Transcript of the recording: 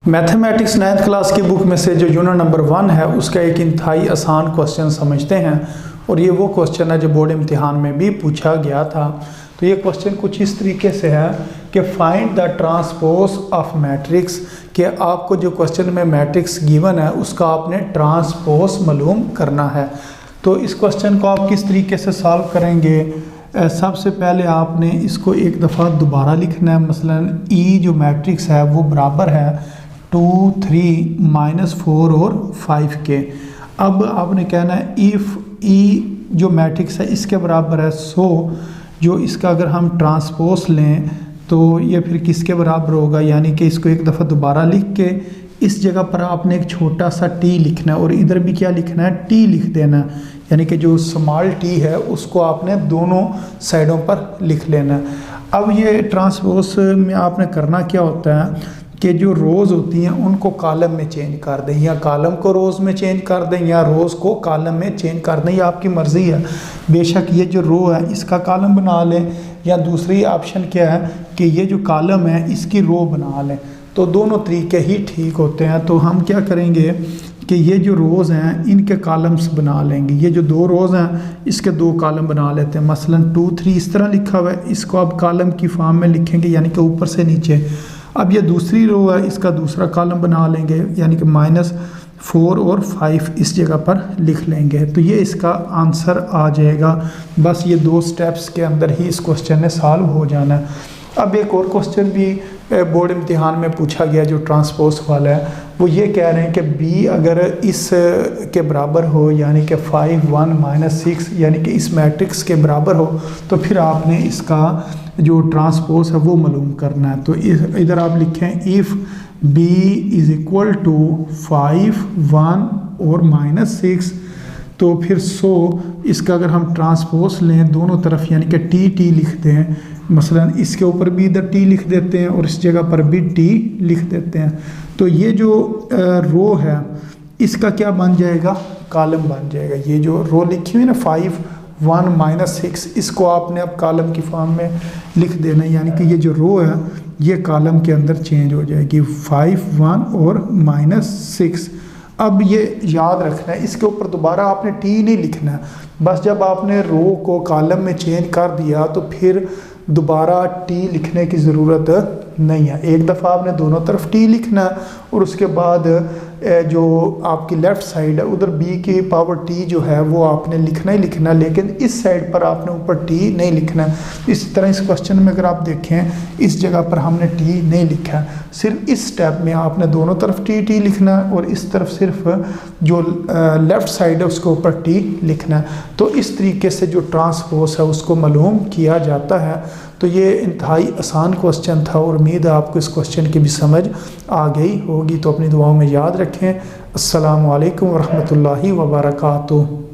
Mathematics 9th class की book में से जो यूनिट नंबर 1 है उसका एक इंतहाई आसान क्वेश्चन समझते हैं। और ये वो क्वेश्चन है जो बोर्ड इम्तिहान में भी पूछा गया था। तो ये क्वेश्चन कुछ इस तरीके से है कि find the transpose of matrix, कि आपको जो क्वेश्चन में मैट्रिक्स गिवन है उसका आपने ट्रांसपोज मालूम करना है। तो इस क्वेश्चन को आप किस तरीके से सॉल्व करेंगे? सबसे पहले आपने इसको एक दफ़ा दोबारा लिखना है। मसलन ई जो मैट्रिक्स है वो बराबर है 2, 3, -4 और 5 के। अब आपने कहना है इफ़ ई जो मैट्रिक्स है इसके बराबर है 100, जो इसका अगर हम ट्रांसपोज लें तो ये फिर किसके बराबर होगा, यानी कि इसको एक दफ़ा दोबारा लिख के इस जगह पर आपने एक छोटा सा टी लिखना है और इधर भी क्या लिखना है, टी लिख देना है। यानी कि जो स्मॉल टी है उसको आपने दोनों साइडों पर लिख लेना है। अब ये ट्रांसपोज में आपने करना क्या होता है कि जो रोज़ होती हैं उनको कॉलम में चेंज कर दें, या कॉलम को रोज़ में चेंज कर दें या रोज़ को कॉलम में चेंज कर दें, ये आपकी मर्ज़ी है। बेशक ये जो रो है इसका कॉलम बना लें, या दूसरी ऑप्शन क्या है कि ये जो कॉलम है इसकी रो बना लें। तो दोनों तरीके ही ठीक होते हैं। तो हम क्या करेंगे कि ये जो रोज़ हैं इनके कॉलम्स बना लेंगे। ये जो दो रोज़ हैं इसके दो कॉलम बना लेते हैं। मसलन 2, 3 इस तरह लिखा हुआ है, इसको आप कॉलम की फॉर्म में लिखेंगे, यानी कि ऊपर से नीचे। अब ये दूसरी रो है, इसका दूसरा कॉलम बना लेंगे, यानी कि -4 और 5 इस जगह पर लिख लेंगे। तो ये इसका आंसर आ जाएगा। बस ये 2 स्टेप्स के अंदर ही इस क्वेश्चन ने सॉल्व हो जाना है। अब एक और क्वेश्चन भी बोर्ड इम्तिहान में पूछा गया जो ट्रांसपोज वाला है, वो ये कह रहे हैं कि बी अगर इस के बराबर हो, यानी कि 5, 1, -6, यानी कि इस मैट्रिक्स के बराबर हो, तो फिर आपने इसका जो ट्रांसपोज है वो मालूम करना है। तो इधर आप लिखें if B is equal to 5, 1 और -6, तो फिर 100 इसका अगर हम ट्रांसपोज लें दोनों तरफ, यानी कि टी लिखते हैं। मसलन इसके ऊपर भी इधर टी लिख देते हैं और इस जगह पर भी टी लिख देते हैं। तो ये जो रो है इसका क्या बन जाएगा, कॉलम बन जाएगा। ये जो रो लिखी हुई ना 5, 1, -6, इसको आपने अब कॉलम की फॉर्म में लिख देना है, यानी कि ये जो रो है ये कॉलम के अंदर चेंज हो जाएगी, 5, 1 और -6। अब ये याद रखना है, इसके ऊपर दोबारा आपने टी नहीं लिखना है। बस जब आपने रो को कॉलम में चेंज कर दिया तो फिर दोबारा टी लिखने की ज़रूरत नहीं है। एक दफ़ा आपने दोनों तरफ टी लिखना है और उसके बाद जो आपकी लेफ़्ट साइड है उधर बी की पावर टी जो है वो आपने लिखना ही लिखना है, लेकिन इस साइड पर आपने ऊपर टी नहीं लिखना है। इस तरह इस क्वेश्चन में अगर आप देखें इस जगह पर हमने टी नहीं लिखा है, सिर्फ इस स्टेप में आपने दोनों तरफ टी लिखना है और इस तरफ सिर्फ जो लेफ़्ट साइड है उसके ऊपर टी लिखना है। तो इस तरीके से जो ट्रांसपोज है उसको मालूम किया जाता है। तो ये इंतहाई आसान क्वेश्चन था और उम्मीद है आपको इस क्वेश्चन की भी समझ आ गई होगी। तो अपनी दुआओं में याद रखें। अस्सलामु अलैकुम वरहमतुल्लाहि वबरकातुहू।